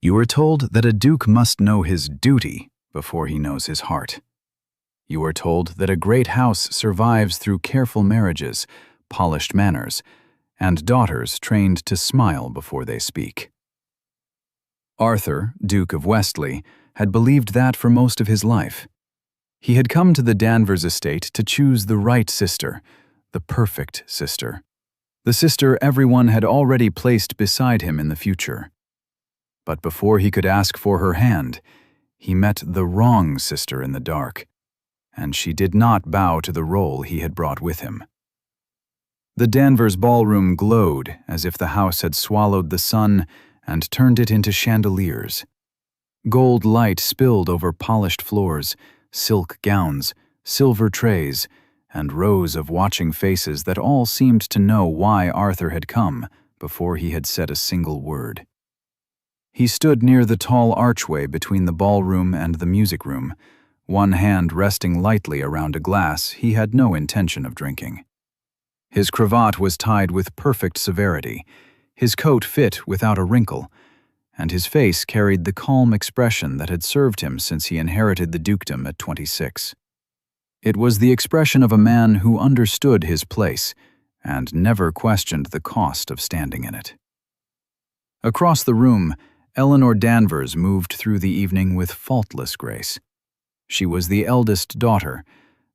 You are told that a duke must know his duty before he knows his heart. You are told that a great house survives through careful marriages, polished manners, and daughters trained to smile before they speak. Arthur, Duke of Westleigh, had believed that for most of his life. He had come to the Danvers estate to choose the right sister, the perfect sister, the sister everyone had already placed beside him in the future. But before he could ask for her hand, he met the wrong sister in the dark, and she did not bow to the role he had brought with him. The Danvers ballroom glowed as if the house had swallowed the sun and turned it into chandeliers. Gold light spilled over polished floors, silk gowns, silver trays, and rows of watching faces that all seemed to know why Arthur had come before he had said a single word. He stood near the tall archway between the ballroom and the music room, one hand resting lightly around a glass he had no intention of drinking. His cravat was tied with perfect severity, his coat fit without a wrinkle, and his face carried the calm expression that had served him since he inherited the dukedom at 26. It was the expression of a man who understood his place and never questioned the cost of standing in it. Across the room, Eleanor Danvers moved through the evening with faultless grace. She was the eldest daughter,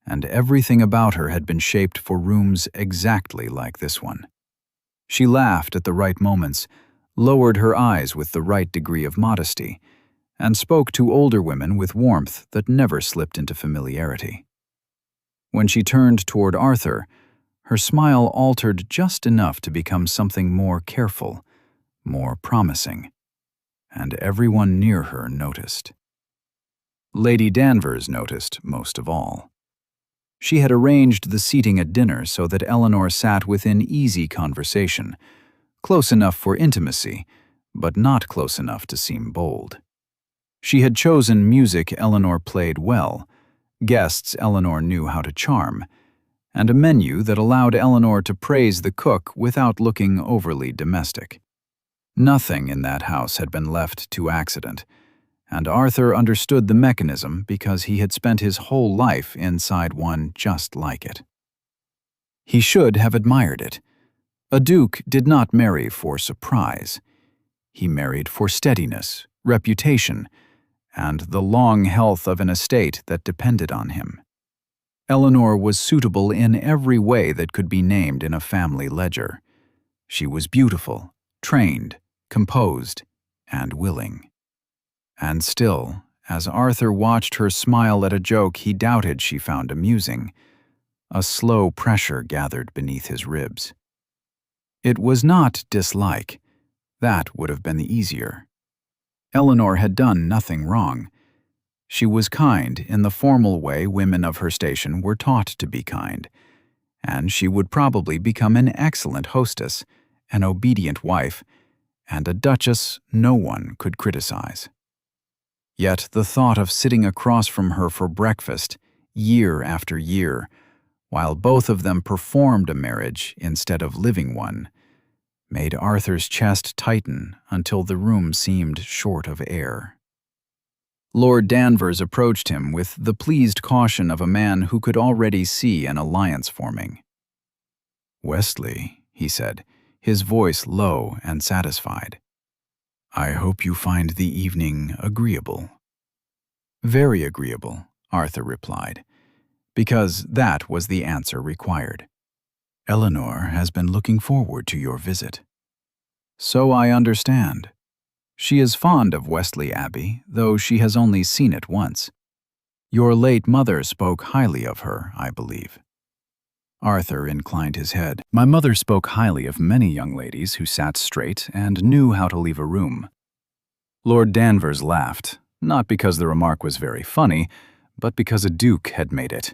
and everything about her had been shaped for rooms exactly like this one. She laughed at the right moments, lowered her eyes with the right degree of modesty, and spoke to older women with warmth that never slipped into familiarity. When she turned toward Arthur, her smile altered just enough to become something more careful, more promising, and everyone near her noticed. Lady Danvers noticed most of all. She had arranged the seating at dinner so that Eleanor sat within easy conversation, close enough for intimacy, but not close enough to seem bold. She had chosen music Eleanor played well, guests Eleanor knew how to charm, and a menu that allowed Eleanor to praise the cook without looking overly domestic. Nothing in that house had been left to accident, and Arthur understood the mechanism because he had spent his whole life inside one just like it. He should have admired it. A duke did not marry for surprise. He married for steadiness, reputation, and the long health of an estate that depended on him. Eleanor was suitable in every way that could be named in a family ledger. She was beautiful, trained, composed, and willing. And still, as Arthur watched her smile at a joke he doubted she found amusing, a slow pressure gathered beneath his ribs. It was not dislike. That would have been the easier. Eleanor had done nothing wrong. She was kind in the formal way women of her station were taught to be kind, and she would probably become an excellent hostess, an obedient wife, and a duchess no one could criticize. Yet the thought of sitting across from her for breakfast, year after year, while both of them performed a marriage instead of living one, made Arthur's chest tighten until the room seemed short of air. Lord Danvers approached him with the pleased caution of a man who could already see an alliance forming. "Westleigh," he said, his voice low and satisfied. "I hope you find the evening agreeable." "Very agreeable," Arthur replied, because that was the answer required. "Eleanor has been looking forward to your visit." "So I understand. She is fond of Westleigh Abbey, though she has only seen it once. Your late mother spoke highly of her, I believe." Arthur inclined his head. "My mother spoke highly of many young ladies who sat straight and knew how to leave a room." Lord Danvers laughed, not because the remark was very funny, but because a duke had made it.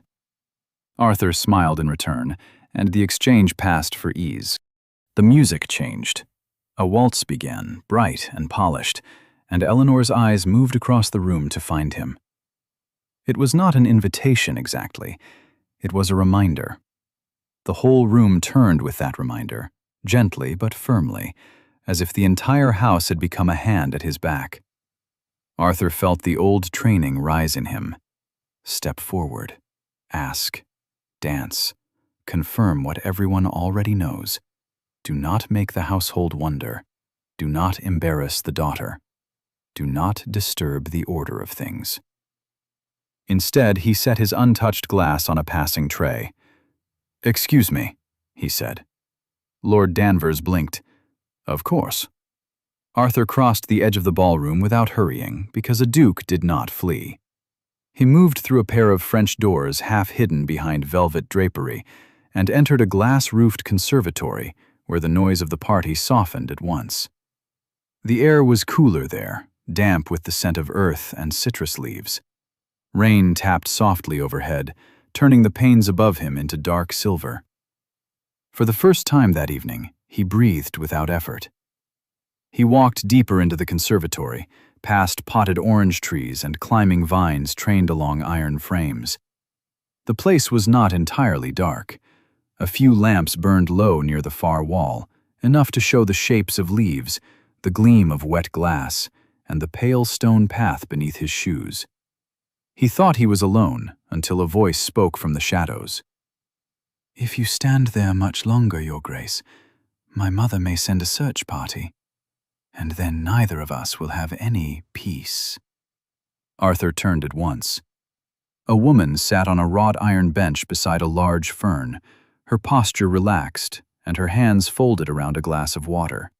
Arthur smiled in return, and the exchange passed for ease. The music changed. A waltz began, bright and polished, and Eleanor's eyes moved across the room to find him. It was not an invitation exactly. It was a reminder. The whole room turned with that reminder, gently but firmly, as if the entire house had become a hand at his back. Arthur felt the old training rise in him. Step forward. Ask. Dance. Confirm what everyone already knows. Do not make the household wonder. Do not embarrass the daughter. Do not disturb the order of things. Instead, he set his untouched glass on a passing tray. "Excuse me," he said. Lord Danvers blinked. "Of course." Arthur crossed the edge of the ballroom without hurrying, because a duke did not flee. He moved through a pair of French doors half hidden behind velvet drapery and entered a glass-roofed conservatory where the noise of the party softened at once. The air was cooler there, damp with the scent of earth and citrus leaves. Rain tapped softly overhead, turning the panes above him into dark silver. For the first time that evening, he breathed without effort. He walked deeper into the conservatory, past potted orange trees and climbing vines trained along iron frames. The place was not entirely dark. A few lamps burned low near the far wall, enough to show the shapes of leaves, the gleam of wet glass, and the pale stone path beneath his shoes. He thought he was alone until a voice spoke from the shadows. "If you stand there much longer, Your Grace, my mother may send a search party, and then neither of us will have any peace." Arthur turned at once. A woman sat on a wrought iron bench beside a large fern, her posture relaxed and her hands folded around a glass of water.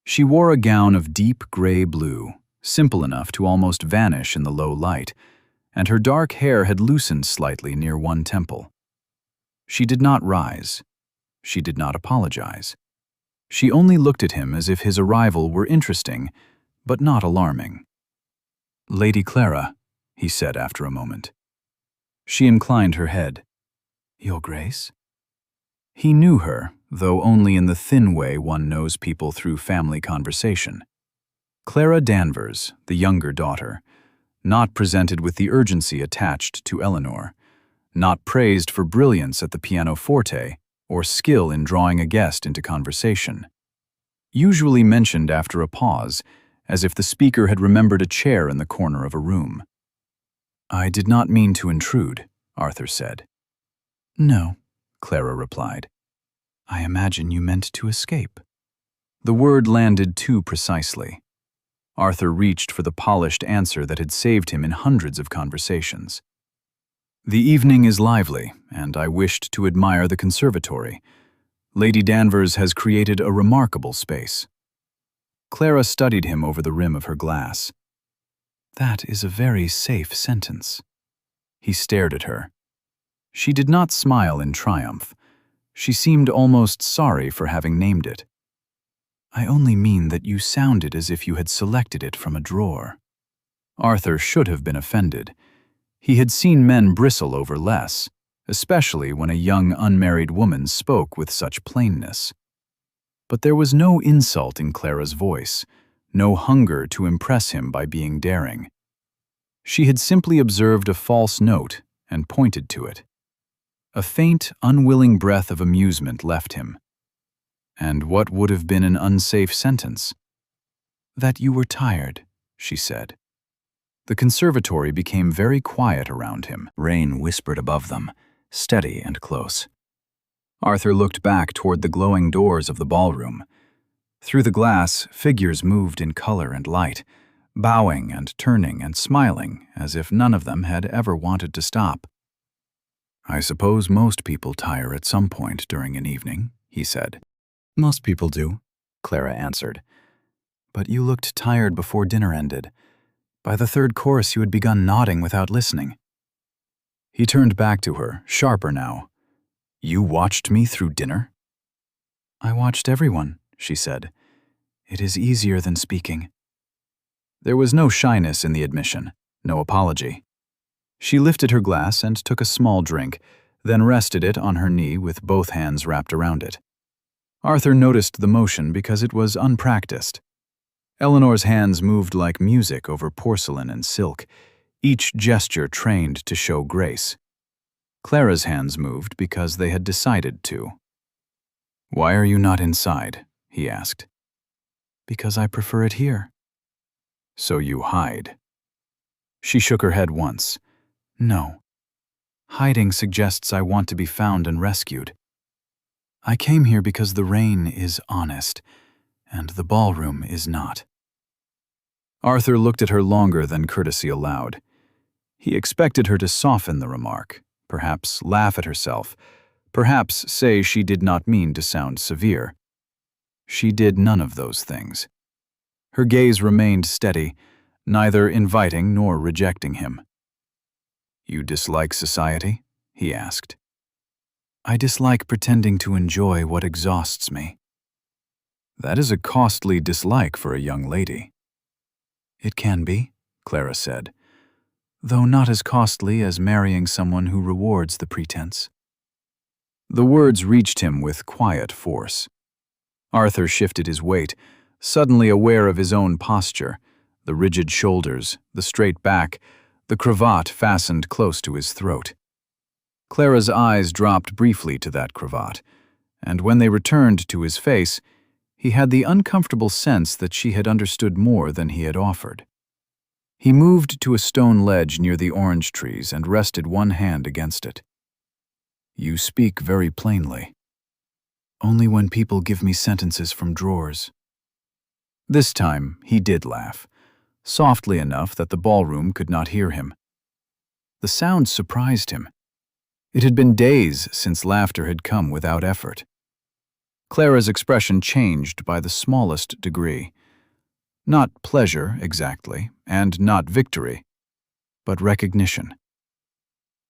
She wore a gown of deep gray blue, simple enough to almost vanish in the low light, and her dark hair had loosened slightly near one temple. She did not rise. She did not apologize. She only looked at him as if his arrival were interesting, but not alarming. "Lady Clara," he said after a moment. She inclined her head. "Your Grace?" He knew her, though only in the thin way one knows people through family conversation. Clara Danvers, the younger daughter, not presented with the urgency attached to Eleanor, not praised for brilliance at the pianoforte or skill in drawing a guest into conversation. Usually mentioned after a pause, as if the speaker had remembered a chair in the corner of a room. "I did not mean to intrude," Arthur said. "No," Clara replied. "I imagine you meant to escape." The word landed too precisely. Arthur reached for the polished answer that had saved him in hundreds of conversations. "The evening is lively, and I wished to admire the conservatory. Lady Danvers has created a remarkable space." Clara studied him over the rim of her glass. "That is a very safe sentence." He stared at her. She did not smile in triumph. She seemed almost sorry for having named it. "I only mean that you sounded as if you had selected it from a drawer." Arthur should have been offended. He had seen men bristle over less, especially when a young unmarried woman spoke with such plainness. But there was no insult in Clara's voice, no hunger to impress him by being daring. She had simply observed a false note and pointed to it. A faint, unwilling breath of amusement left him. And what would have been an unsafe sentence? "That you were tired," she said. The conservatory became very quiet around him. Rain whispered above them, steady and close. Arthur looked back toward the glowing doors of the ballroom. Through the glass, figures moved in color and light, bowing and turning and smiling as if none of them had ever wanted to stop. "I suppose most people tire at some point during an evening," he said. "Most people do," Clara answered. "But you looked tired before dinner ended. By the third course you had begun nodding without listening." He turned back to her, sharper now. "You watched me through dinner?" "I watched everyone," she said. "It is easier than speaking." There was no shyness in the admission, no apology. She lifted her glass and took a small drink, then rested it on her knee with both hands wrapped around it. Arthur noticed the motion because it was unpracticed. Eleanor's hands moved like music over porcelain and silk, each gesture trained to show grace. Clara's hands moved because they had decided to. "Why are you not inside?" he asked. Because I prefer it here. So you hide. She shook her head once. No. Hiding suggests I want to be found and rescued. I came here because the rain is honest, and the ballroom is not. Arthur looked at her longer than courtesy allowed. He expected her to soften the remark, perhaps laugh at herself, perhaps say she did not mean to sound severe. She did none of those things. Her gaze remained steady, neither inviting nor rejecting him. You dislike society? He asked. I dislike pretending to enjoy what exhausts me. That is a costly dislike for a young lady. It can be, Clara said, though not as costly as marrying someone who rewards the pretense. The words reached him with quiet force. Arthur shifted his weight, suddenly aware of his own posture, the rigid shoulders, the straight back, the cravat fastened close to his throat. Clara's eyes dropped briefly to that cravat, and when they returned to his face, he had the uncomfortable sense that she had understood more than he had offered. He moved to a stone ledge near the orange trees and rested one hand against it. You speak very plainly. Only when people give me sentences from drawers. This time he did laugh, softly enough that the ballroom could not hear him. The sound surprised him. It had been days since laughter had come without effort. Clara's expression changed by the smallest degree. Not pleasure, exactly, and not victory, but recognition.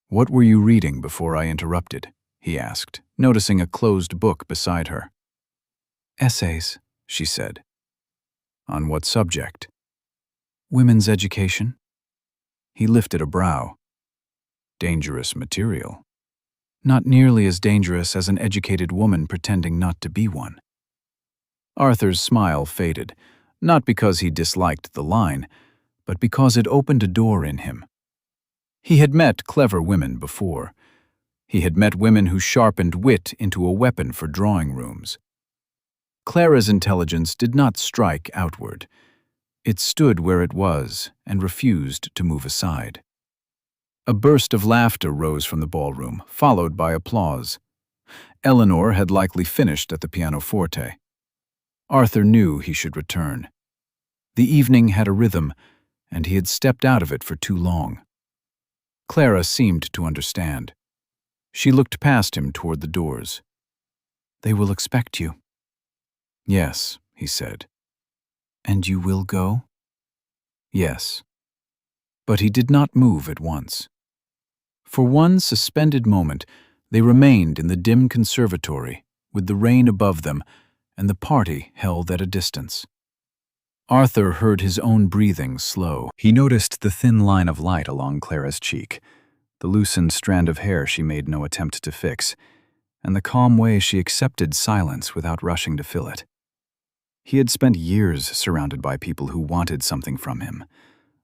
What were you reading before I interrupted? He asked, noticing a closed book beside her. Essays, she said. On what subject? Women's education. He lifted a brow. Dangerous material. Not nearly as dangerous as an educated woman pretending not to be one. Arthur's smile faded, not because he disliked the line, but because it opened a door in him. He had met clever women before. He had met women who sharpened wit into a weapon for drawing rooms. Clara's intelligence did not strike outward. It stood where it was and refused to move aside. A burst of laughter rose from the ballroom, followed by applause. Eleanor had likely finished at the pianoforte. Arthur knew he should return. The evening had a rhythm, and he had stepped out of it for too long. Clara seemed to understand. She looked past him toward the doors. They will expect you. Yes, he said. And you will go? Yes. But he did not move at once. For one suspended moment, they remained in the dim conservatory, with the rain above them, and the party held at a distance. Arthur heard his own breathing slow. He noticed the thin line of light along Clara's cheek, the loosened strand of hair she made no attempt to fix, and the calm way she accepted silence without rushing to fill it. He had spent years surrounded by people who wanted something from him.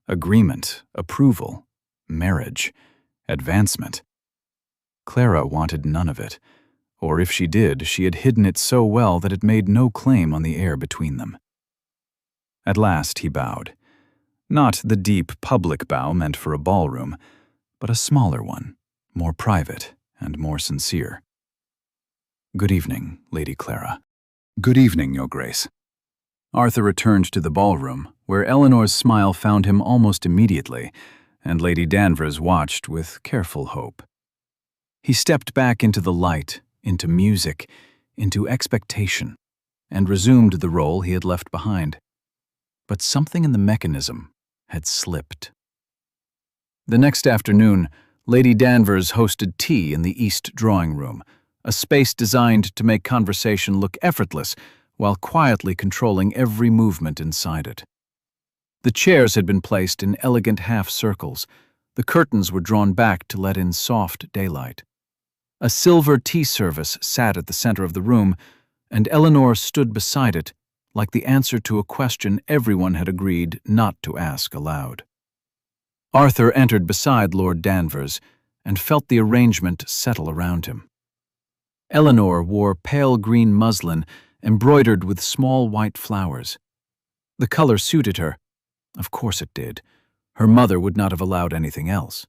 Agreement, approval, marriage, advancement. Clara wanted none of it, or if she did, she had hidden it so well that it made no claim on the air between them. At last he bowed. Not the deep public bow meant for a ballroom, but a smaller one, more private and more sincere. Good evening, Lady Clara. Good evening, Your Grace. Arthur returned to the ballroom, where Eleanor's smile found him almost immediately, and Lady Danvers watched with careful hope. He stepped back into the light, into music, into expectation, and resumed the role he had left behind. But something in the mechanism had slipped. The next afternoon, Lady Danvers hosted tea in the East drawing room, a space designed to make conversation look effortless while quietly controlling every movement inside it. The chairs had been placed in elegant half-circles. The curtains were drawn back to let in soft daylight. A silver tea service sat at the center of the room, and Eleanor stood beside it, like the answer to a question everyone had agreed not to ask aloud. Arthur entered beside Lord Danvers and felt the arrangement settle around him. Eleanor wore pale green muslin embroidered with small white flowers. The color suited her. Of course it did. Her mother would not have allowed anything else.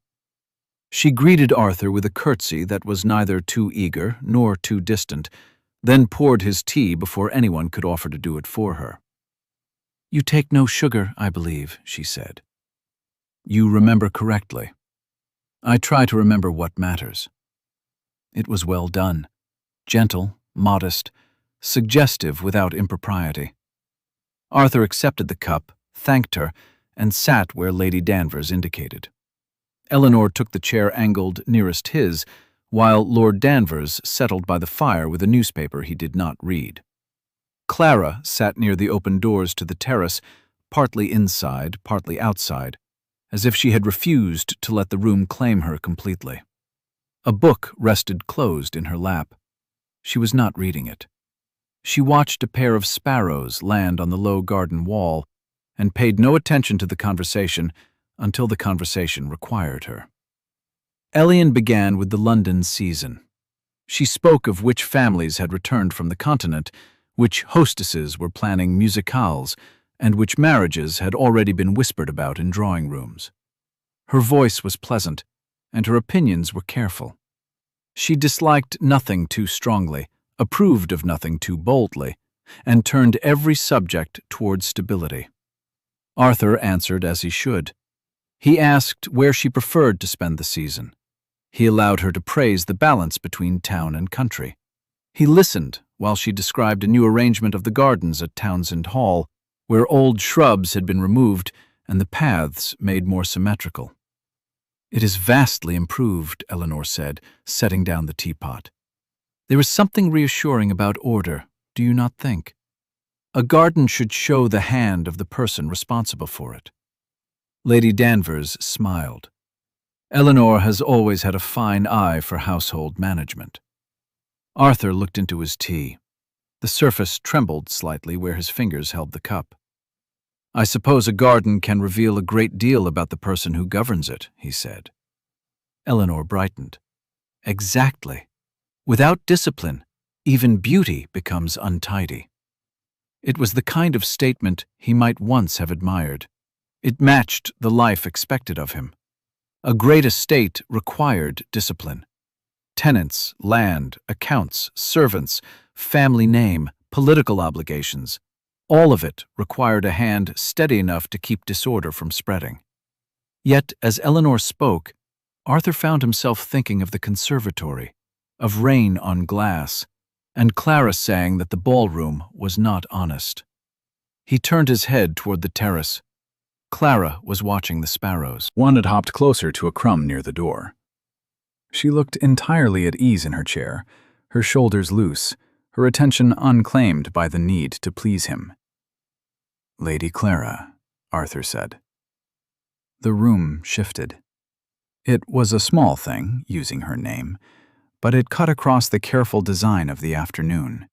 She greeted Arthur with a curtsy that was neither too eager nor too distant, then poured his tea before anyone could offer to do it for her. "You take no sugar, I believe," she said. "You remember correctly. I try to remember what matters." It was well done, gentle, modest, suggestive without impropriety. Arthur accepted the cup, thanked her, and sat where Lady Danvers indicated. Eleanor took the chair angled nearest his, while Lord Danvers settled by the fire with a newspaper he did not read. Clara sat near the open doors to the terrace, partly inside, partly outside, as if she had refused to let the room claim her completely. A book rested closed in her lap. She was not reading it. She watched a pair of sparrows land on the low garden wall and paid no attention to the conversation until the conversation required her. Elian began with the London season. She spoke of which families had returned from the continent, which hostesses were planning musicales, and which marriages had already been whispered about in drawing rooms. Her voice was pleasant, and her opinions were careful. She disliked nothing too strongly, approved of nothing too boldly, and turned every subject toward stability. Arthur answered as he should. He asked where she preferred to spend the season. He allowed her to praise the balance between town and country. He listened while she described a new arrangement of the gardens at Townsend Hall, where old shrubs had been removed and the paths made more symmetrical. "It is vastly improved," Eleanor said, setting down the teapot. "There is something reassuring about order, do you not think? A garden should show the hand of the person responsible for it." Lady Danvers smiled. Eleanor has always had a fine eye for household management. Arthur looked into his tea. The surface trembled slightly where his fingers held the cup. "I suppose a garden can reveal a great deal about the person who governs it," he said. Eleanor brightened. "Exactly. Without discipline, even beauty becomes untidy." It was the kind of statement he might once have admired. It matched the life expected of him. A great estate required discipline. Tenants, land, accounts, servants, family name, political obligations, all of it required a hand steady enough to keep disorder from spreading. Yet, as Eleanor spoke, Arthur found himself thinking of the conservatory, of rain on glass, and Clara saying that the ballroom was not honest. He turned his head toward the terrace. Clara was watching the sparrows. One had hopped closer to a crumb near the door. She looked entirely at ease in her chair, her shoulders loose, her attention unclaimed by the need to please him. "Lady Clara," Arthur said. The room shifted. It was a small thing, using her name, but it cut across the careful design of the afternoon.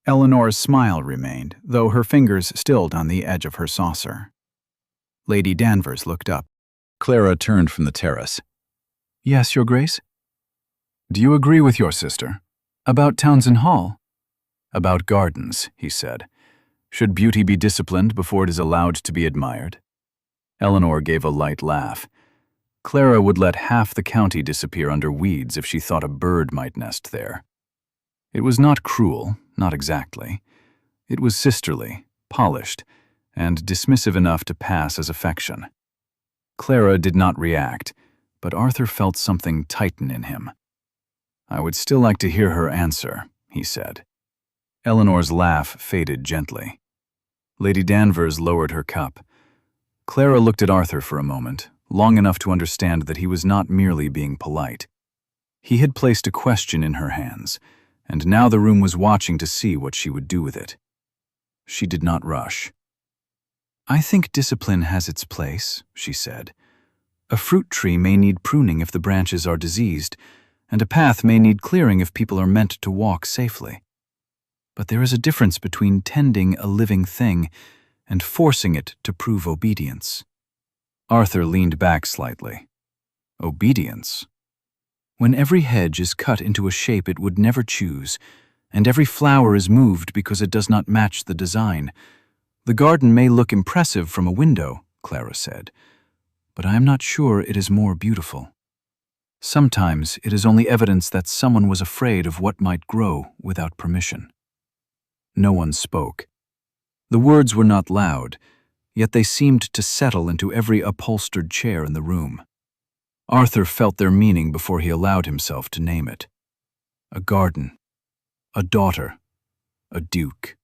Eleanor's smile remained, though her fingers stilled on the edge of her saucer. Lady Danvers looked up. Clara turned from the terrace. "Yes, Your Grace?" "Do you agree with your sister? About Townsend Hall?" "About gardens," he said. "Should beauty be disciplined before it is allowed to be admired?" Eleanor gave a light laugh. Clara would let half the county disappear under weeds if she thought a bird might nest there. It was not cruel, not exactly. It was sisterly, polished, and dismissive enough to pass as affection. Clara did not react, but Arthur felt something tighten in him. "I would still like to hear her answer," he said. Eleanor's laugh faded gently. Lady Danvers lowered her cup. Clara looked at Arthur for a moment, long enough to understand that he was not merely being polite. He had placed a question in her hands, and now the room was watching to see what she would do with it. She did not rush. "I think discipline has its place," she said. "A fruit tree may need pruning if the branches are diseased, and a path may need clearing if people are meant to walk safely. But there is a difference between tending a living thing and forcing it to prove obedience." Arthur leaned back slightly. "Obedience? When every hedge is cut into a shape it would never choose, and every flower is moved because it does not match the design, "The garden may look impressive from a window," Clara said, "but I am not sure it is more beautiful. Sometimes it is only evidence that someone was afraid of what might grow without permission." No one spoke. The words were not loud, yet they seemed to settle into every upholstered chair in the room. Arthur felt their meaning before he allowed himself to name it. A garden, a daughter, a duke.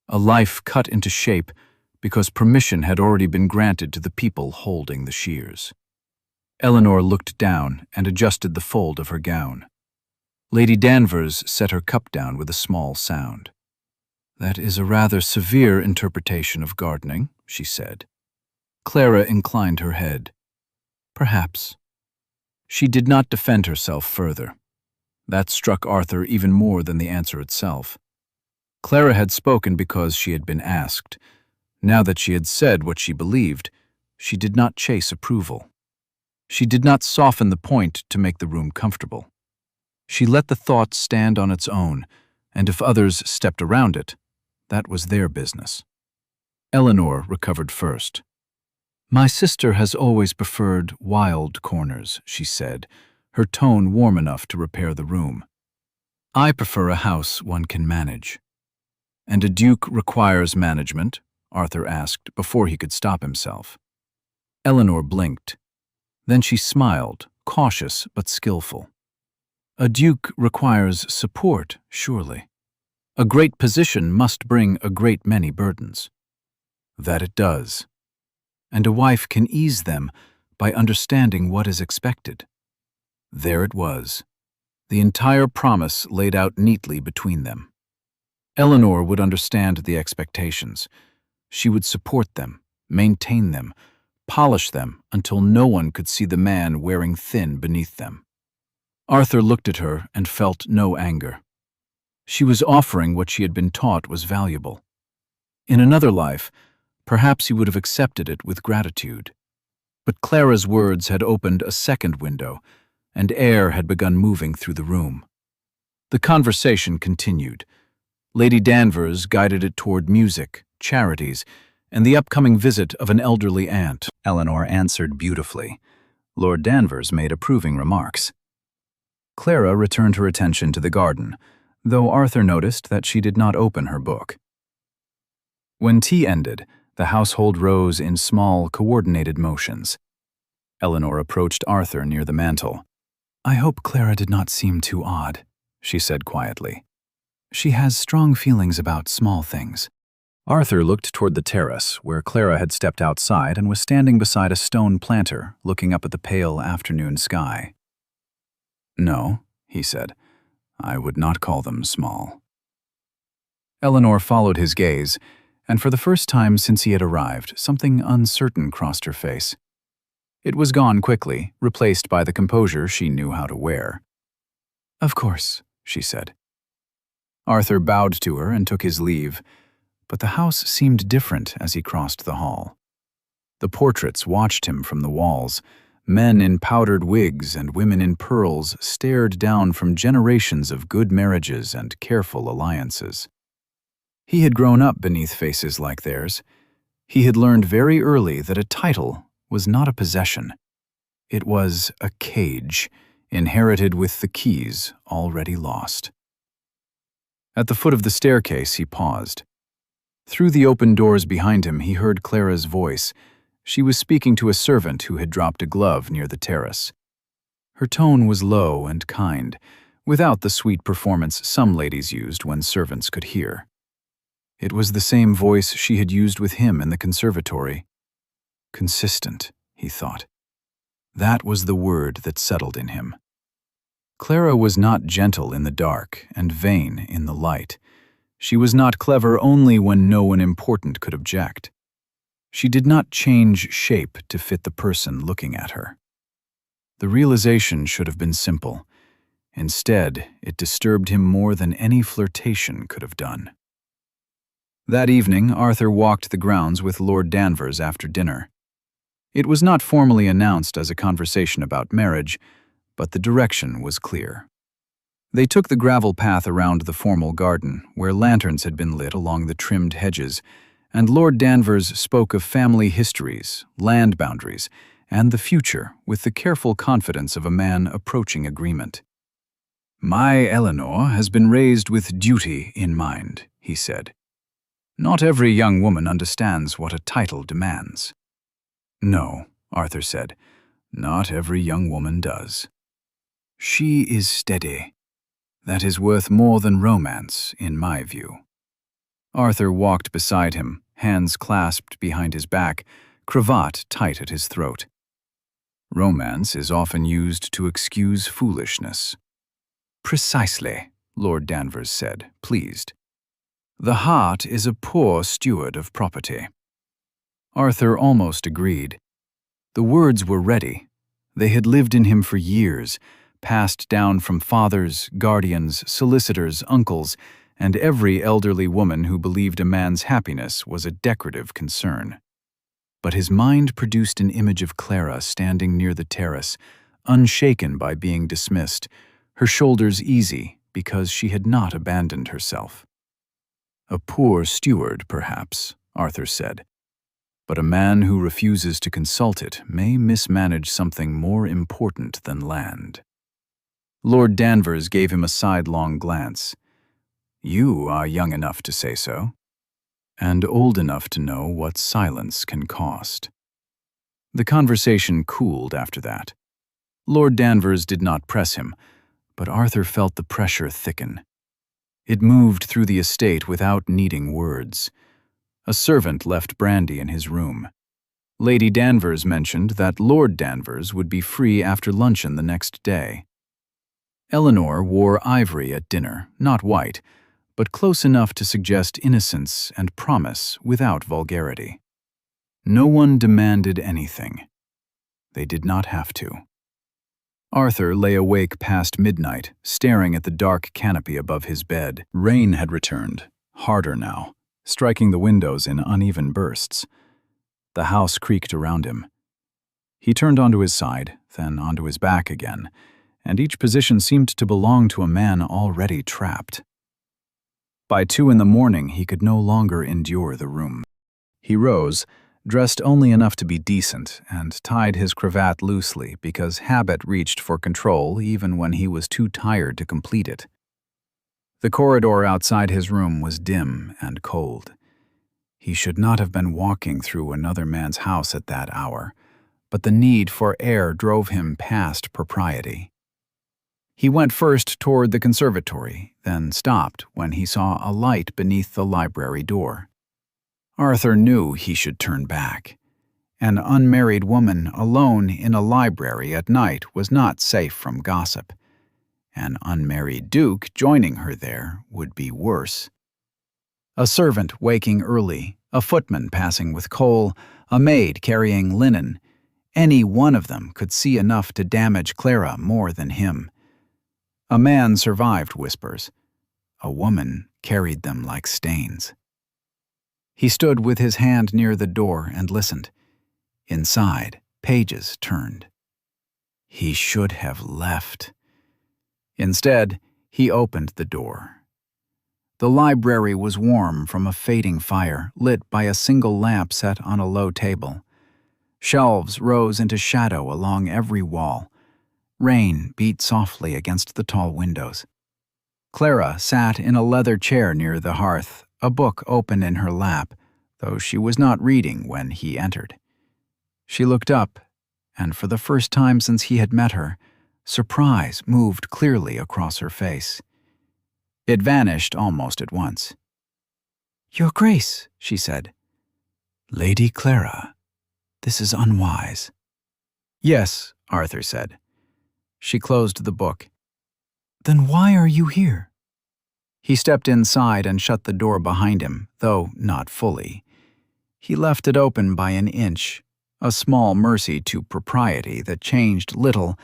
A life cut into shape because permission had already been granted to the people holding the shears. Eleanor looked down and adjusted the fold of her gown. Lady Danvers set her cup down with a small sound. "That is a rather severe interpretation of gardening," she said. Clara inclined her head. "Perhaps." She did not defend herself further. That struck Arthur even more than the answer itself. Clara had spoken because she had been asked. Now that she had said what she believed, she did not chase approval. She did not soften the point to make the room comfortable. She let the thought stand on its own, and if others stepped around it, that was their business. Eleanor recovered first. "My sister has always preferred wild corners," she said, her tone warm enough to repair the room. "I prefer a house one can manage." "And a duke requires management?" Arthur asked before he could stop himself. Eleanor blinked. Then she smiled, cautious but skillful. "A duke requires support, surely. A great position must bring a great many burdens." "That it does. And a wife can ease them by understanding what is expected." There it was, the entire promise laid out neatly between them. Eleanor would understand the expectations. She would support them, maintain them, polish them until no one could see the man wearing thin beneath them. Arthur looked at her and felt no anger. She was offering what she had been taught was valuable. In another life, perhaps he would have accepted it with gratitude. But Clara's words had opened a second window, and air had begun moving through the room. The conversation continued. Lady Danvers guided it toward music, charities, and the upcoming visit of an elderly aunt. Eleanor answered beautifully. Lord Danvers made approving remarks. Clara returned her attention to the garden, though Arthur noticed that she did not open her book. When tea ended, the household rose in small, coordinated motions. Eleanor approached Arthur near the mantel. "I hope Clara did not seem too odd," she said quietly. "She has strong feelings about small things." Arthur looked toward the terrace, where Clara had stepped outside and was standing beside a stone planter, looking up at the pale afternoon sky. "No," he said, "I would not call them small." Eleanor followed his gaze, and for the first time since he had arrived, something uncertain crossed her face. It was gone quickly, replaced by the composure she knew how to wear. "Of course," she said. Arthur bowed to her and took his leave, but the house seemed different as he crossed the hall. The portraits watched him from the walls. Men in powdered wigs and women in pearls stared down from generations of good marriages and careful alliances. He had grown up beneath faces like theirs. He had learned very early that a title was not a possession. It was a cage, inherited with the keys already lost. At the foot of the staircase, he paused. Through the open doors behind him, he heard Clara's voice. She was speaking to a servant who had dropped a glove near the terrace. Her tone was low and kind, without the sweet performance some ladies used when servants could hear. It was the same voice she had used with him in the conservatory. Consistent, he thought. That was the word that settled in him. Clara was not gentle in the dark and vain in the light. She was not clever only when no one important could object. She did not change shape to fit the person looking at her. The realization should have been simple. Instead, it disturbed him more than any flirtation could have done. That evening, Arthur walked the grounds with Lord Danvers after dinner. It was not formally announced as a conversation about marriage, but the direction was clear. They took the gravel path around the formal garden, where lanterns had been lit along the trimmed hedges, and Lord Danvers spoke of family histories, land boundaries, and the future with the careful confidence of a man approaching agreement. "My Eleanor has been raised with duty in mind," he said. "Not every young woman understands what a title demands." "No," Arthur said, "not every young woman does. She is steady. That is worth more than romance, in my view." Arthur walked beside him, hands clasped behind his back, cravat tight at his throat. "Romance is often used to excuse foolishness." "Precisely," Lord Danvers said, pleased. "The heart is a poor steward of property." Arthur almost agreed. The words were ready. They had lived in him for years, passed down from fathers, guardians, solicitors, uncles, and every elderly woman who believed a man's happiness was a decorative concern. But his mind produced an image of Clara standing near the terrace, unshaken by being dismissed, her shoulders easy because she had not abandoned herself. "A poor steward, perhaps," Arthur said. "But a man who refuses to consult it may mismanage something more important than land." Lord Danvers gave him a sidelong glance. "You are young enough to say so, and old enough to know what silence can cost." The conversation cooled after that. Lord Danvers did not press him, but Arthur felt the pressure thicken. It moved through the estate without needing words. A servant left brandy in his room. Lady Danvers mentioned that Lord Danvers would be free after luncheon the next day. Eleanor wore ivory at dinner, not white, but close enough to suggest innocence and promise without vulgarity. No one demanded anything. They did not have to. Arthur lay awake past midnight, staring at the dark canopy above his bed. Rain had returned, harder now, striking the windows in uneven bursts. The house creaked around him. He turned onto his side, then onto his back again, and each position seemed to belong to a man already trapped. By 2 a.m, he could no longer endure the room. He rose, dressed only enough to be decent, and tied his cravat loosely because habit reached for control even when he was too tired to complete it. The corridor outside his room was dim and cold. He should not have been walking through another man's house at that hour, but the need for air drove him past propriety. He went first toward the conservatory, then stopped when he saw a light beneath the library door. Arthur knew he should turn back. An unmarried woman alone in a library at night was not safe from gossip. An unmarried duke joining her there would be worse. A servant waking early, a footman passing with coal, a maid carrying linen. Any one of them could see enough to damage Clara more than him. A man survived whispers. A woman carried them like stains. He stood with his hand near the door and listened. Inside, pages turned. He should have left. Instead, he opened the door. The library was warm from a fading fire, lit by a single lamp set on a low table. Shelves rose into shadow along every wall. Rain beat softly against the tall windows. Clara sat in a leather chair near the hearth, a book open in her lap, though she was not reading when he entered. She looked up, and for the first time since he had met her, surprise moved clearly across her face. It vanished almost at once. "Your Grace," she said. "Lady Clara, this is unwise." "Yes," Arthur said. She closed the book. "Then why are you here?" He stepped inside and shut the door behind him, though not fully. He left it open by an inch, a small mercy to propriety that changed little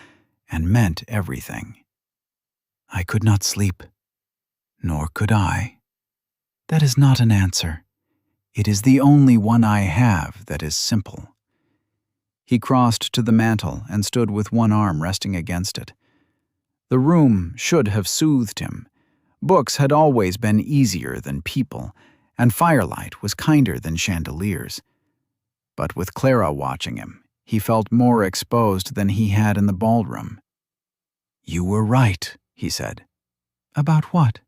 and meant everything. "I could not sleep. Nor could I. That is not an answer. It is the only one I have that is simple." He crossed to the mantel and stood with one arm resting against it. The room should have soothed him. Books had always been easier than people, and firelight was kinder than chandeliers. But with Clara watching him, he felt more exposed than he had in the ballroom. "You were right," he said. "About what?"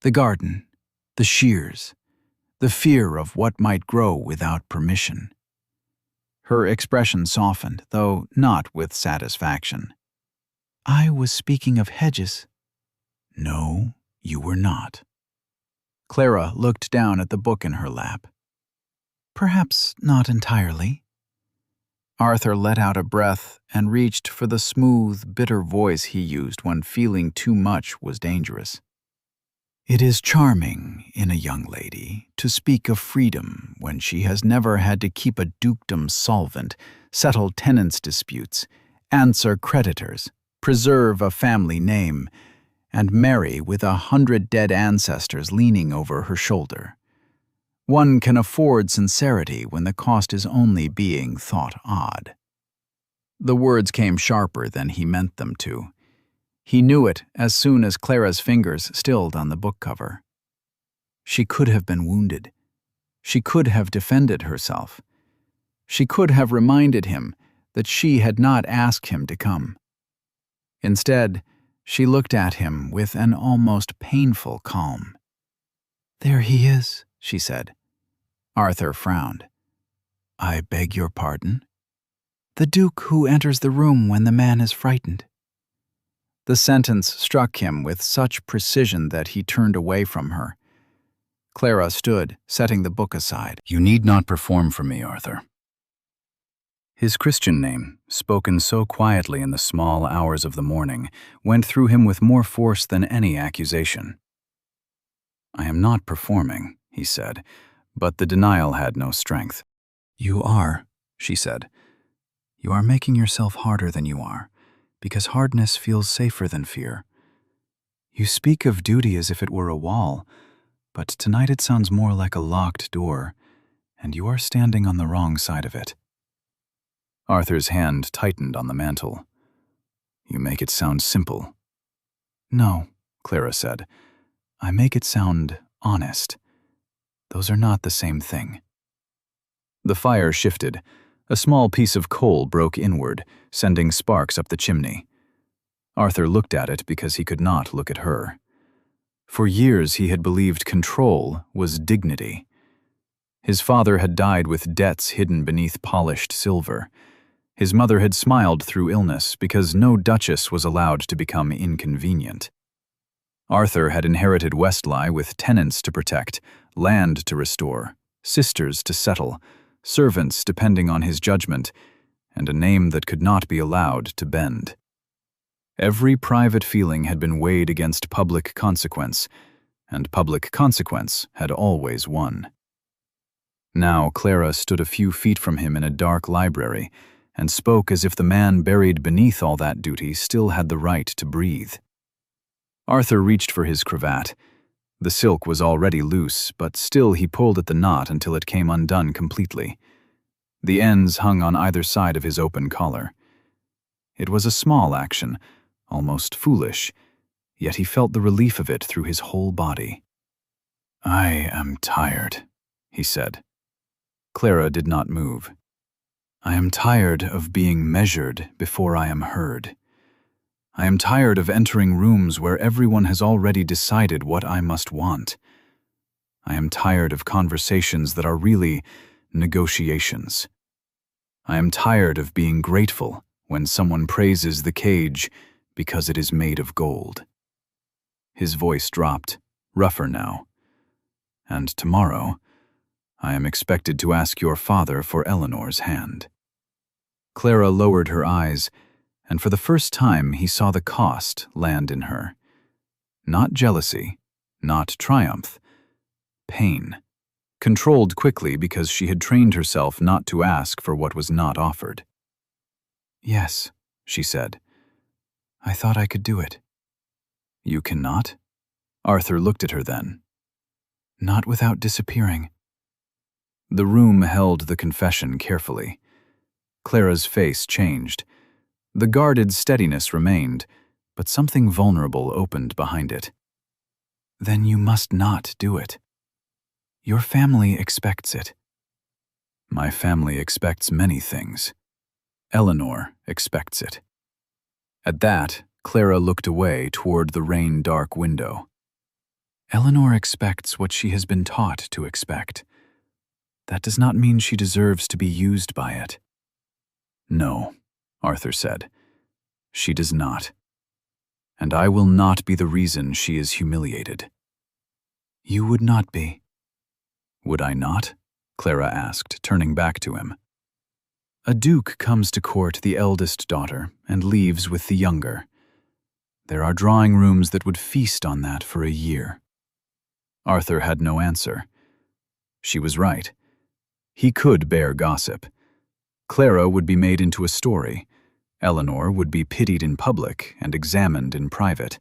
"The garden, the shears, the fear of what might grow without permission." Her expression softened, though not with satisfaction. "I was speaking of hedges." "No, you were not." Clara looked down at the book in her lap. "Perhaps not entirely." Arthur let out a breath and reached for the smooth, bitter voice he used when feeling too much was dangerous. "It is charming in a young lady to speak of freedom when she has never had to keep a dukedom solvent, settle tenants' disputes, answer creditors, preserve a family name, and marry with 100 dead ancestors leaning over her shoulder. One can afford sincerity when the cost is only being thought odd." The words came sharper than he meant them to. He knew it as soon as Clara's fingers stilled on the book cover. She could have been wounded. She could have defended herself. She could have reminded him that she had not asked him to come. Instead, she looked at him with an almost painful calm. "There he is," she said. Arthur frowned. "I beg your pardon?" "The Duke who enters the room when the man is frightened." The sentence struck him with such precision that he turned away from her. Clara stood, setting the book aside. "You need not perform for me, Arthur." His Christian name, spoken so quietly in the small hours of the morning, went through him with more force than any accusation. "I am not performing," he said, but the denial had no strength. "You are," she said. "You are making yourself harder than you are, because hardness feels safer than fear. You speak of duty as if it were a wall, but tonight it sounds more like a locked door, and you are standing on the wrong side of it." Arthur's hand tightened on the mantel. "You make it sound simple." "No," Clara said. "I make it sound honest. Those are not the same thing." The fire shifted. A small piece of coal broke inward, sending sparks up the chimney. Arthur looked at it because he could not look at her. For years he had believed control was dignity. His father had died with debts hidden beneath polished silver. His mother had smiled through illness because no duchess was allowed to become inconvenient. Arthur had inherited Westleigh with tenants to protect, land to restore, sisters to settle, servants depending on his judgment, and a name that could not be allowed to bend. Every private feeling had been weighed against public consequence, and public consequence had always won. Now Clara stood a few feet from him in a dark library and spoke as if the man buried beneath all that duty still had the right to breathe. Arthur reached for his cravat. The silk was already loose, but still he pulled at the knot until it came undone completely. The ends hung on either side of his open collar. It was a small action, almost foolish, yet he felt the relief of it through his whole body. "I am tired," he said. Clara did not move. "I am tired of being measured before I am heard. I am tired of entering rooms where everyone has already decided what I must want. I am tired of conversations that are really negotiations. I am tired of being grateful when someone praises the cage because it is made of gold." His voice dropped, rougher now. "And tomorrow, I am expected to ask your father for Eleanor's hand." Clara lowered her eyes, and for the first time he saw the cost land in her. Not jealousy, not triumph, pain, controlled quickly because she had trained herself not to ask for what was not offered. "Yes," she said. "I thought I could do it." "You cannot?" Arthur looked at her then. "Not without disappearing." The room held the confession carefully. Clara's face changed. The guarded steadiness remained, but something vulnerable opened behind it. "Then you must not do it." Your family expects it. My family expects many things. Eleanor expects it. At that, Clara looked away toward the rain-dark window. Eleanor expects what she has been taught to expect. That does not mean she deserves to be used by it. No, Arthur said. She does not. And I will not be the reason she is humiliated. You would not be. Would I not? Clara asked, turning back to him. A duke comes to court the eldest daughter and leaves with the younger. There are drawing rooms that would feast on that for a year. Arthur had no answer. She was right. He could bear gossip. Clara would be made into a story. Eleanor would be pitied in public and examined in private.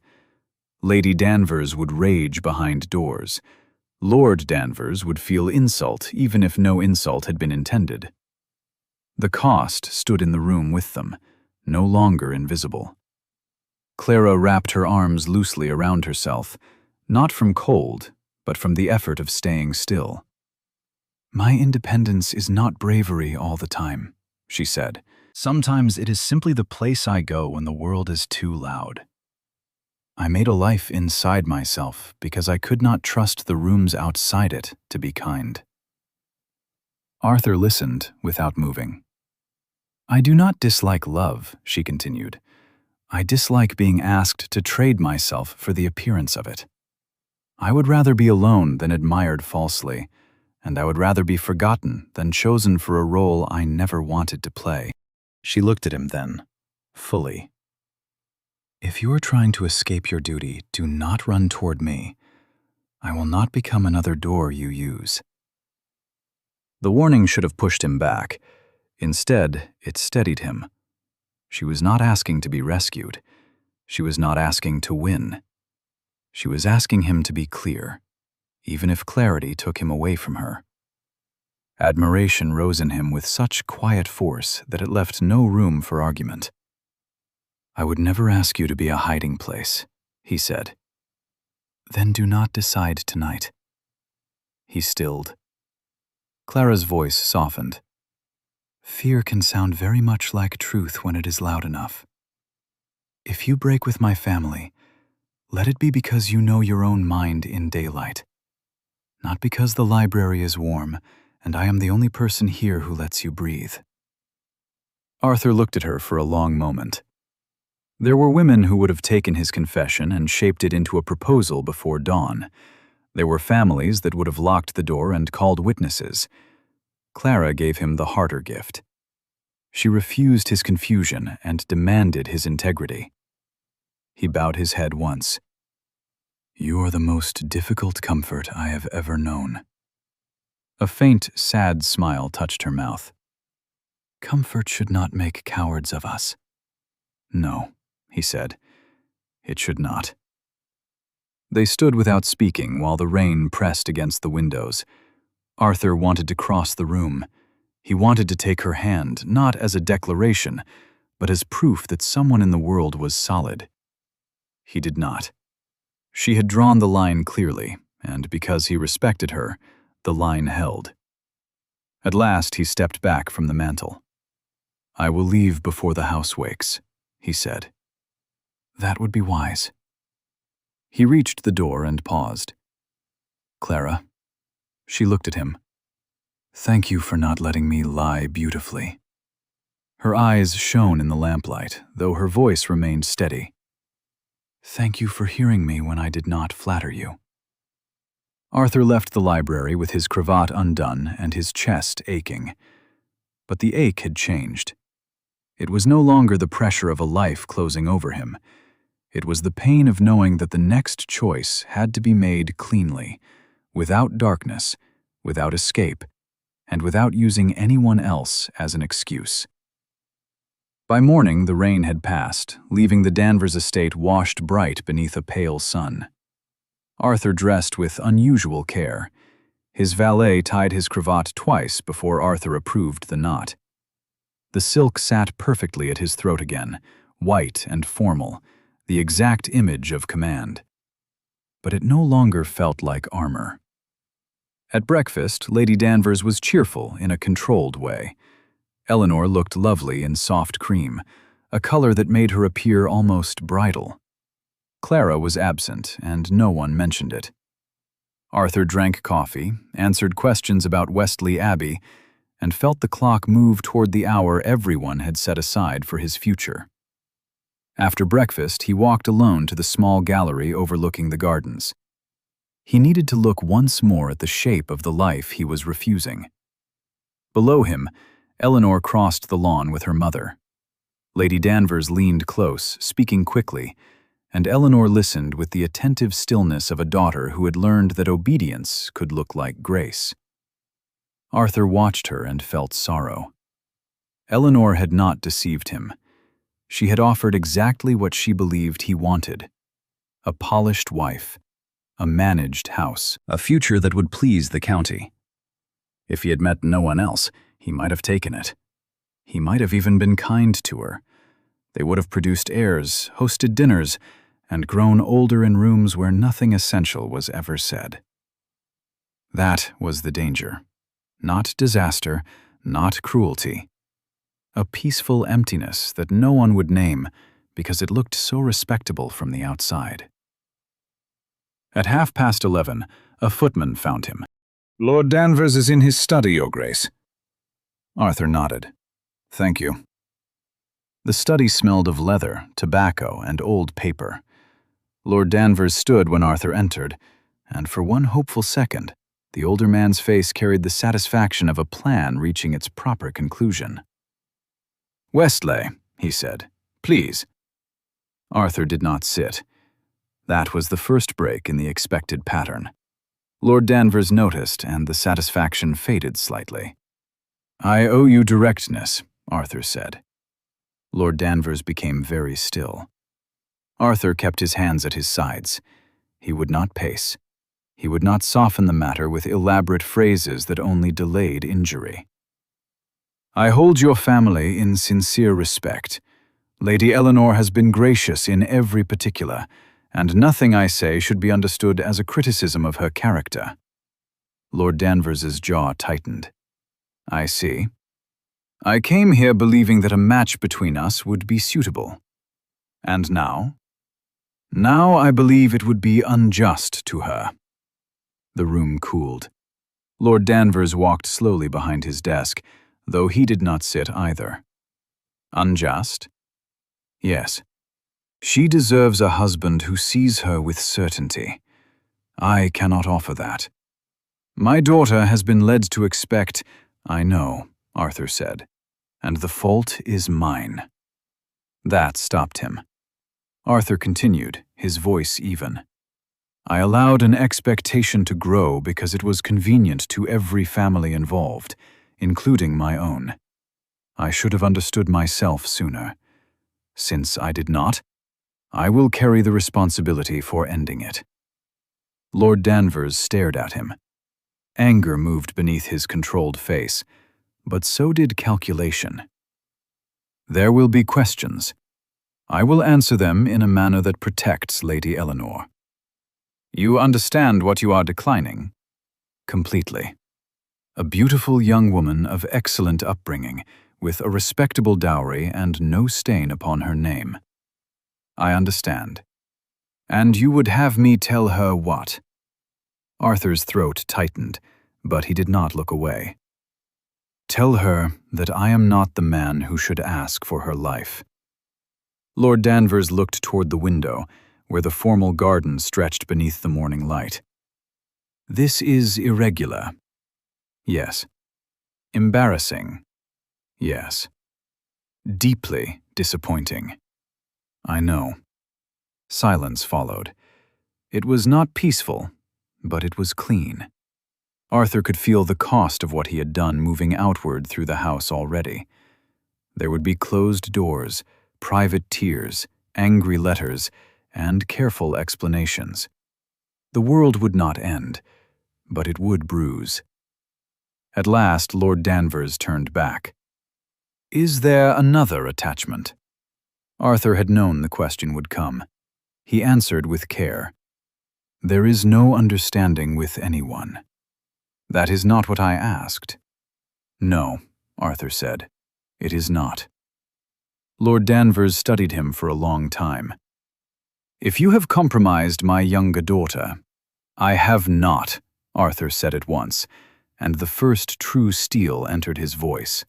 Lady Danvers would rage behind doors. Lord Danvers would feel insult even if no insult had been intended. The cost stood in the room with them, no longer invisible. Clara wrapped her arms loosely around herself, not from cold, but from the effort of staying still. My independence is not bravery all the time, she said. Sometimes it is simply the place I go when the world is too loud. I made a life inside myself because I could not trust the rooms outside it to be kind. Arthur listened without moving. I do not dislike love, she continued. I dislike being asked to trade myself for the appearance of it. I would rather be alone than admired falsely, and I would rather be forgotten than chosen for a role I never wanted to play. She looked at him then, fully. If you are trying to escape your duty, do not run toward me. I will not become another door you use. The warning should have pushed him back. Instead, it steadied him. She was not asking to be rescued. She was not asking to win. She was asking him to be clear, even if clarity took him away from her. Admiration rose in him with such quiet force that it left no room for argument. I would never ask you to be a hiding place, he said. Then do not decide tonight. He stilled. Clara's voice softened. Fear can sound very much like truth when it is loud enough. If you break with my family, let it be because you know your own mind in daylight, not because the library is warm and I am the only person here who lets you breathe. Arthur looked at her for a long moment. There were women who would have taken his confession and shaped it into a proposal before dawn. There were families that would have locked the door and called witnesses. Clara gave him the harder gift. She refused his confusion and demanded his integrity. He bowed his head once. You are the most difficult comfort I have ever known. A faint, sad smile touched her mouth. Comfort should not make cowards of us. No, he said. It should not. They stood without speaking while the rain pressed against the windows. Arthur wanted to cross the room. He wanted to take her hand, not as a declaration, but as proof that someone in the world was solid. He did not. She had drawn the line clearly, and because he respected her, the line held. At last he stepped back from the mantel. I will leave before the house wakes, he said. That would be wise. He reached the door and paused. Clara. She looked at him. Thank you for not letting me lie beautifully. Her eyes shone in the lamplight, though her voice remained steady. Thank you for hearing me when I did not flatter you. Arthur left the library with his cravat undone and his chest aching. But the ache had changed. It was no longer the pressure of a life closing over him. It was the pain of knowing that the next choice had to be made cleanly, without darkness, without escape, and without using anyone else as an excuse. By morning, the rain had passed, leaving the Danvers estate washed bright beneath a pale sun. Arthur dressed with unusual care. His valet tied his cravat twice before Arthur approved the knot. The silk sat perfectly at his throat again, white and formal, the exact image of command. But it no longer felt like armor. At breakfast, Lady Danvers was cheerful in a controlled way. Eleanor looked lovely in soft cream, a color that made her appear almost bridal. Clara was absent, and no one mentioned it. Arthur drank coffee, answered questions about Westleigh Abbey, and felt the clock move toward the hour everyone had set aside for his future. After breakfast, he walked alone to the small gallery overlooking the gardens. He needed to look once more at the shape of the life he was refusing. Below him, Eleanor crossed the lawn with her mother. Lady Danvers leaned close, speaking quickly, and Eleanor listened with the attentive stillness of a daughter who had learned that obedience could look like grace. Arthur watched her and felt sorrow. Eleanor had not deceived him. She had offered exactly what she believed he wanted: a polished wife, a managed house, a future that would please the county. If he had met no one else, he might have taken it. He might have even been kind to her. They would have produced heirs, hosted dinners, and grown older in rooms where nothing essential was ever said. That was the danger. Not disaster, not cruelty. A peaceful emptiness that no one would name because it looked so respectable from the outside. At 11:30, a footman found him. "Lord Danvers is in his study, Your Grace." Arthur nodded. "Thank you." The study smelled of leather, tobacco, and old paper. Lord Danvers stood when Arthur entered, and for one hopeful second, the older man's face carried the satisfaction of a plan reaching its proper conclusion. "Westleigh," he said, "please." Arthur did not sit. That was the first break in the expected pattern. Lord Danvers noticed, and the satisfaction faded slightly. "I owe you directness," Arthur said. Lord Danvers became very still. Arthur kept his hands at his sides. He would not pace. He would not soften the matter with elaborate phrases that only delayed injury. "I hold your family in sincere respect. Lady Eleanor has been gracious in every particular, and nothing I say should be understood as a criticism of her character." Lord Danvers's jaw tightened. "I see. I came here believing that a match between us would be suitable. And now? Now I believe it would be unjust to her." The room cooled. Lord Danvers walked slowly behind his desk, though he did not sit either. "Unjust? Yes. She deserves a husband who sees her with certainty. I cannot offer that. My daughter has been led to expect—" "I know," Arthur said, "and the fault is mine." That stopped him. Arthur continued, his voice even. "I allowed an expectation to grow because it was convenient to every family involved, including my own. I should have understood myself sooner. Since I did not, I will carry the responsibility for ending it." Lord Danvers stared at him. Anger moved beneath his controlled face, but so did calculation. "There will be questions. I will answer them in a manner that protects Lady Eleanor. You understand what you are declining?" "Completely. A beautiful young woman of excellent upbringing, with a respectable dowry and no stain upon her name." "I understand. And you would have me tell her what?" Arthur's throat tightened, but he did not look away. "Tell her that I am not the man who should ask for her life." Lord Danvers looked toward the window, where the formal garden stretched beneath the morning light. "This is irregular." "Yes." "Embarrassing." "Yes." "Deeply disappointing." "I know." Silence followed. It was not peaceful, but it was clean. Arthur could feel the cost of what he had done moving outward through the house already. There would be closed doors, private tears, angry letters, and careful explanations. The world would not end, but it would bruise. At last, Lord Danvers turned back. "Is there another attachment?" Arthur had known the question would come. He answered with care. "There is no understanding with anyone." That is not what I asked. No, Arthur said. It is not. Lord Danvers studied him for a long time. If you have compromised my younger daughter— I have not, Arthur said at once, and the first true steel entered his voice.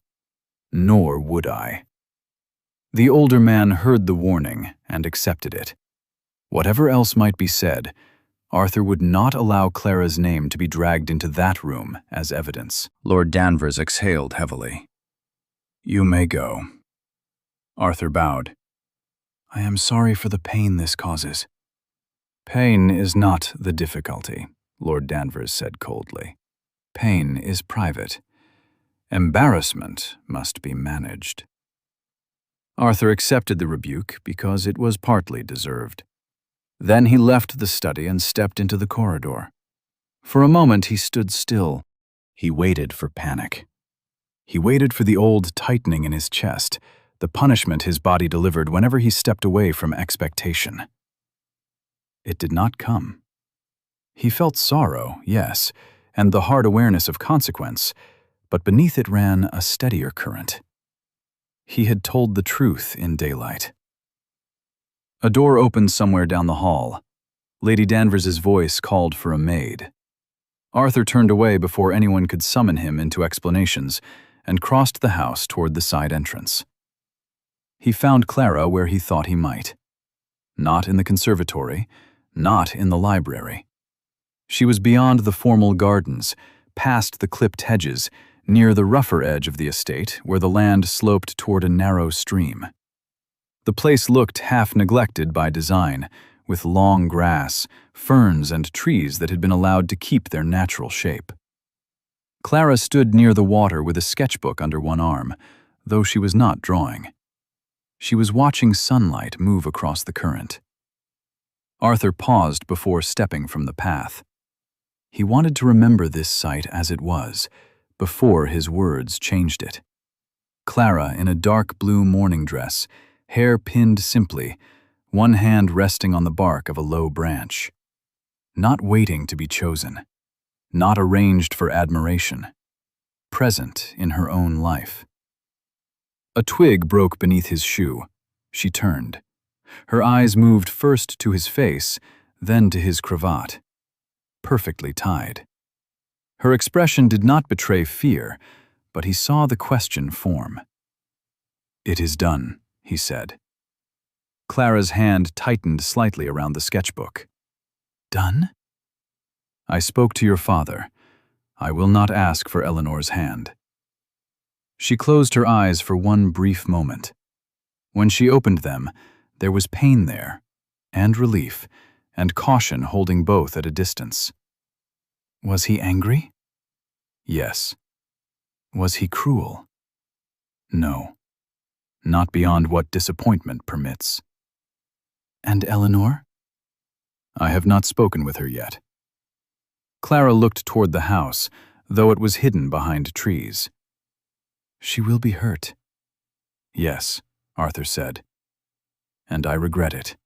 Nor would I. The older man heard the warning and accepted it. Whatever else might be said, Arthur would not allow Clara's name to be dragged into that room as evidence. Lord Danvers exhaled heavily. You may go. Arthur bowed. I am sorry for the pain this causes. Pain is not the difficulty, Lord Danvers said coldly. Pain is private. Embarrassment must be managed. Arthur accepted the rebuke because it was partly deserved. Then he left the study and stepped into the corridor. For a moment he stood still. He waited for panic. He waited for the old tightening in his chest, the punishment his body delivered whenever he stepped away from expectation. It did not come. He felt sorrow, yes, and the hard awareness of consequence, but beneath it ran a steadier current. He had told the truth in daylight. A door opened somewhere down the hall. Lady Danvers's voice called for a maid. Arthur turned away before anyone could summon him into explanations and crossed the house toward the side entrance. He found Clara where he thought he might. Not in the conservatory, not in the library. She was beyond the formal gardens, past the clipped hedges, near the rougher edge of the estate where the land sloped toward a narrow stream. The place looked half-neglected by design, with long grass, ferns, and trees that had been allowed to keep their natural shape. Clara stood near the water with a sketchbook under one arm, though she was not drawing. She was watching sunlight move across the current. Arthur paused before stepping from the path. He wanted to remember this sight as it was, before his words changed it. Clara in a dark blue morning dress, hair pinned simply, one hand resting on the bark of a low branch. Not waiting to be chosen. Not arranged for admiration. Present in her own life. A twig broke beneath his shoe. She turned. Her eyes moved first to his face, then to his cravat. Perfectly tied. Her expression did not betray fear, but he saw the question form. It is done, he said. Clara's hand tightened slightly around the sketchbook. Done? I spoke to your father. I will not ask for Eleanor's hand. She closed her eyes for one brief moment. When she opened them, there was pain there, and relief, and caution holding both at a distance. Was he angry? Yes. Was he cruel? No. Not beyond what disappointment permits. And Eleanor? I have not spoken with her yet. Clara looked toward the house, though it was hidden behind trees. She will be hurt. Yes, Arthur said. And I regret it.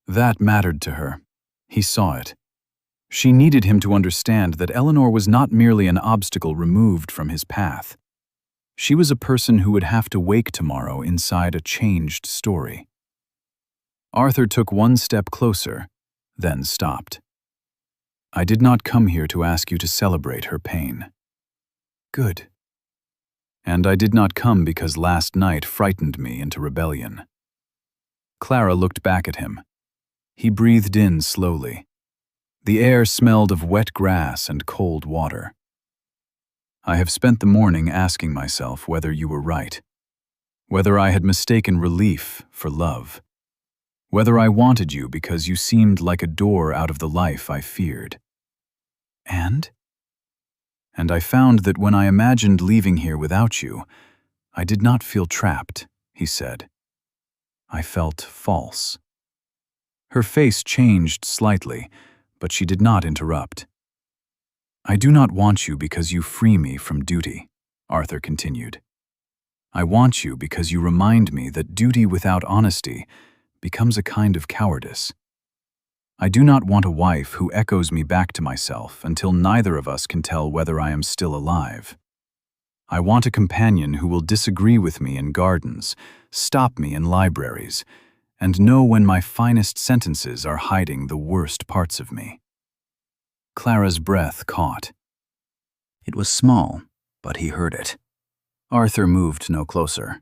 That mattered to her. He saw it. She needed him to understand that Eleanor was not merely an obstacle removed from his path. She was a person who would have to wake tomorrow inside a changed story. Arthur took one step closer, then stopped. I did not come here to ask you to celebrate her pain. Good. And I did not come because last night frightened me into rebellion. Clara looked back at him. He breathed in slowly. The air smelled of wet grass and cold water. I have spent the morning asking myself whether you were right, whether I had mistaken relief for love, whether I wanted you because you seemed like a door out of the life I feared. And I found that when I imagined leaving here without you, I did not feel trapped, he said. I felt false. Her face changed slightly, but she did not interrupt. I do not want you because you free me from duty, Arthur continued. I want you because you remind me that duty without honesty becomes a kind of cowardice. I do not want a wife who echoes me back to myself until neither of us can tell whether I am still alive. I want a companion who will disagree with me in gardens, stop me in libraries, and know when my finest sentences are hiding the worst parts of me. Clara's breath caught. It was small, but he heard it. Arthur moved no closer.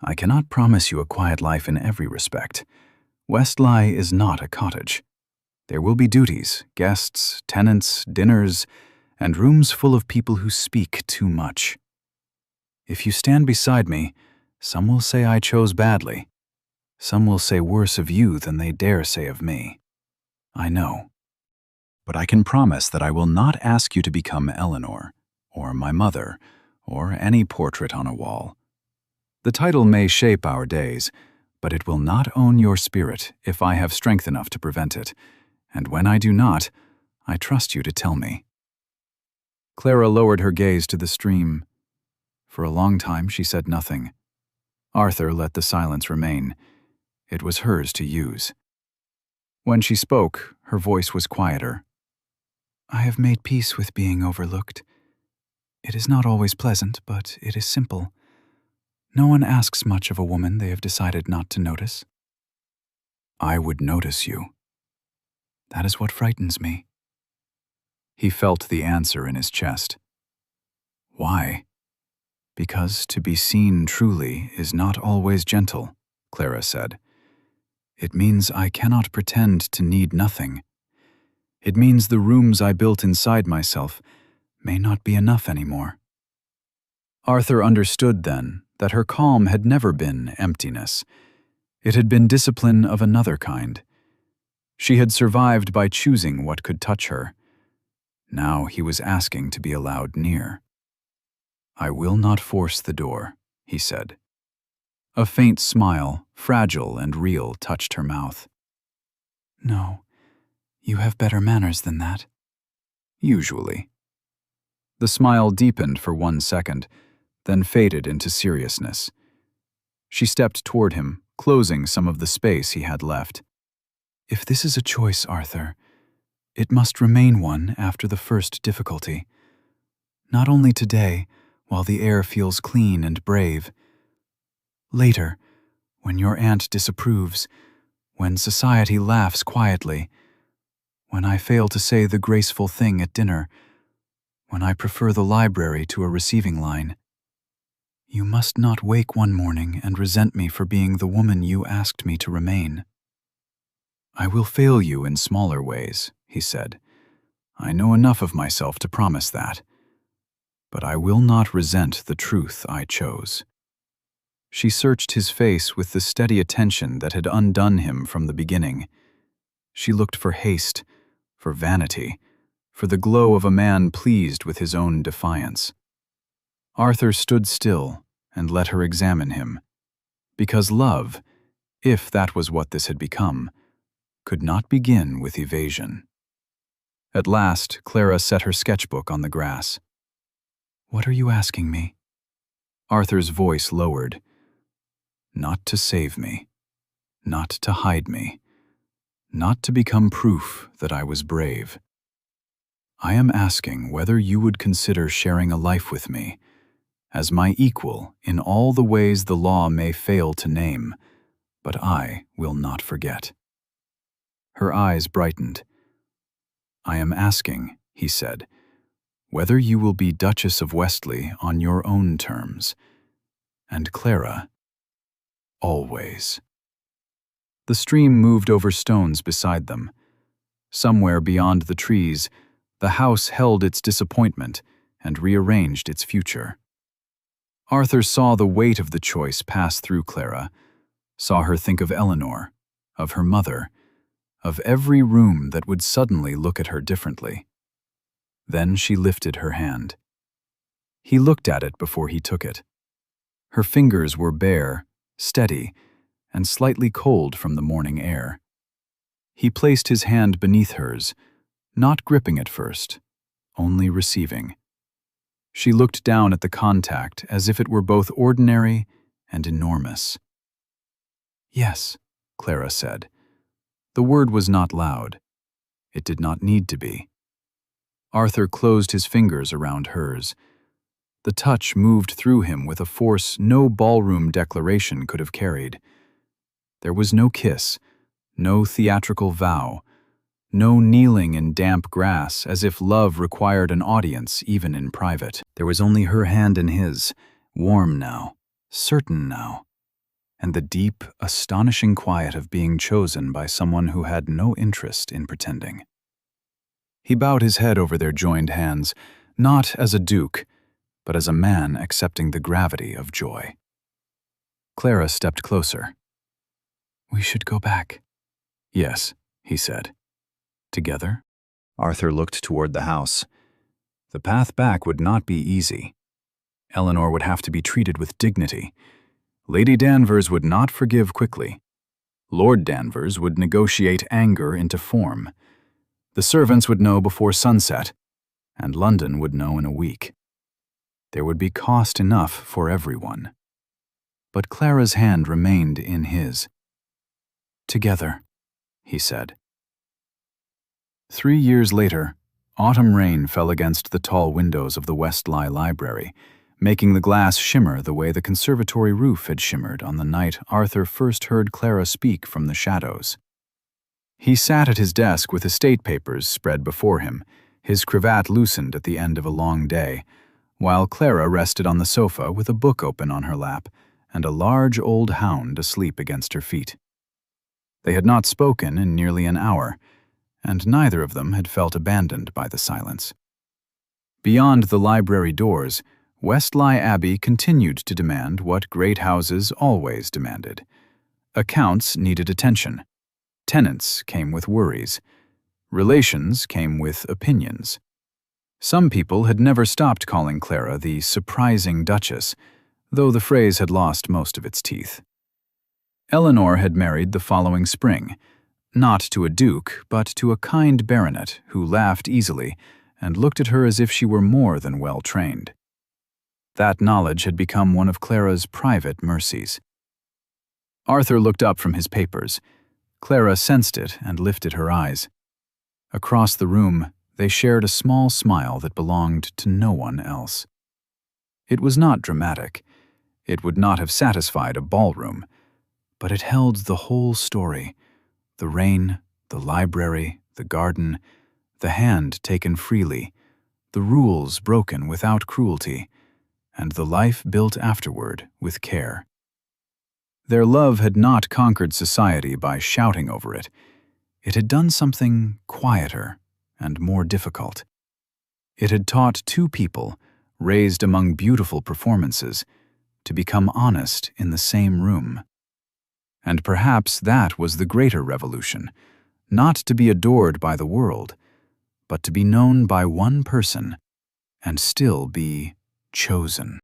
I cannot promise you a quiet life in every respect. Westleigh is not a cottage. There will be duties, guests, tenants, dinners, and rooms full of people who speak too much. If you stand beside me, some will say I chose badly. Some will say worse of you than they dare say of me. I know. But I can promise that I will not ask you to become Eleanor, or my mother, or any portrait on a wall. The title may shape our days, but it will not own your spirit if I have strength enough to prevent it, and when I do not, I trust you to tell me. Clara lowered her gaze to the stream. For a long time she said nothing. Arthur let the silence remain. It was hers to use. When she spoke, her voice was quieter. I have made peace with being overlooked. It is not always pleasant, but it is simple. No one asks much of a woman they have decided not to notice. I would notice you. That is what frightens me. He felt the answer in his chest. Why? Because to be seen truly is not always gentle, Clara said. It means I cannot pretend to need nothing. It means the rooms I built inside myself may not be enough anymore. Arthur understood then that her calm had never been emptiness. It had been discipline of another kind. She had survived by choosing what could touch her. Now he was asking to be allowed near. I will not force the door, he said. A faint smile, fragile and real, touched her mouth. No, you have better manners than that. Usually. The smile deepened for 1 second, then faded into seriousness. She stepped toward him, closing some of the space he had left. If this is a choice, Arthur, it must remain one after the first difficulty. Not only today, while the air feels clean and brave. Later, when your aunt disapproves, when society laughs quietly, when I fail to say the graceful thing at dinner, when I prefer the library to a receiving line. You must not wake one morning and resent me for being the woman you asked me to remain. I will fail you in smaller ways, he said. I know enough of myself to promise that. But I will not resent the truth I chose. She searched his face with the steady attention that had undone him from the beginning. She looked for haste, for vanity, for the glow of a man pleased with his own defiance. Arthur stood still and let her examine him, because love, if that was what this had become, could not begin with evasion. At last, Clara set her sketchbook on the grass. What are you asking me? Arthur's voice lowered. Not to save me, not to hide me, not to become proof that I was brave. I am asking whether you would consider sharing a life with me, as my equal in all the ways the law may fail to name, but I will not forget. Her eyes brightened. I am asking, he said, whether you will be Duchess of Westleigh on your own terms. And Clara, always. The stream moved over stones beside them. Somewhere beyond the trees, the house held its disappointment and rearranged its future. Arthur saw the weight of the choice pass through Clara, saw her think of Eleanor, of her mother, of every room that would suddenly look at her differently. Then she lifted her hand. He looked at it before he took it. Her fingers were bare, steady, and slightly cold from the morning air. He placed his hand beneath hers, not gripping it first, only receiving. She looked down at the contact as if it were both ordinary and enormous. Yes, Clara said, The word was not loud. It did not need to be. Arthur closed his fingers around hers. The touch moved through him with a force no ballroom declaration could have carried. There was no kiss, no theatrical vow, no kneeling in damp grass as if love required an audience even in private. There was only her hand in his, warm now, certain now, and the deep, astonishing quiet of being chosen by someone who had no interest in pretending. He bowed his head over their joined hands, not as a duke, but as a man accepting the gravity of joy. Clara stepped closer. "We should go back." "Yes," he said. "Together?" Arthur looked toward the house. The path back would not be easy. Eleanor would have to be treated with dignity. Lady Danvers would not forgive quickly. Lord Danvers would negotiate anger into form. The servants would know before sunset, and London would know in a week. There would be cost enough for everyone. But Clara's hand remained in his. "Together," he said. 3 years later, autumn rain fell against the tall windows of the Westleigh Library, making the glass shimmer the way the conservatory roof had shimmered on the night Arthur first heard Clara speak from the shadows. He sat at his desk with estate papers spread before him, his cravat loosened at the end of a long day, while Clara rested on the sofa with a book open on her lap and a large old hound asleep against her feet. They had not spoken in nearly an hour, and neither of them had felt abandoned by the silence. Beyond the library doors, Westleigh Abbey continued to demand what great houses always demanded. Accounts needed attention. Tenants came with worries. Relations came with opinions. Some people had never stopped calling Clara the surprising duchess, though the phrase had lost most of its teeth. Eleanor had married the following spring, not to a duke, but to a kind baronet who laughed easily and looked at her as if she were more than well trained. That knowledge had become one of Clara's private mercies. Arthur looked up from his papers. Clara sensed it and lifted her eyes. Across the room, they shared a small smile that belonged to no one else. It was not dramatic. It would not have satisfied a ballroom, but it held the whole story: the rain, the library, the garden, the hand taken freely, the rules broken without cruelty, and the life built afterward with care. Their love had not conquered society by shouting over it. It had done something quieter and more difficult. It had taught two people, raised among beautiful performances, to become honest in the same room. And perhaps that was the greater revolution, not to be adored by the world, but to be known by one person and still be chosen.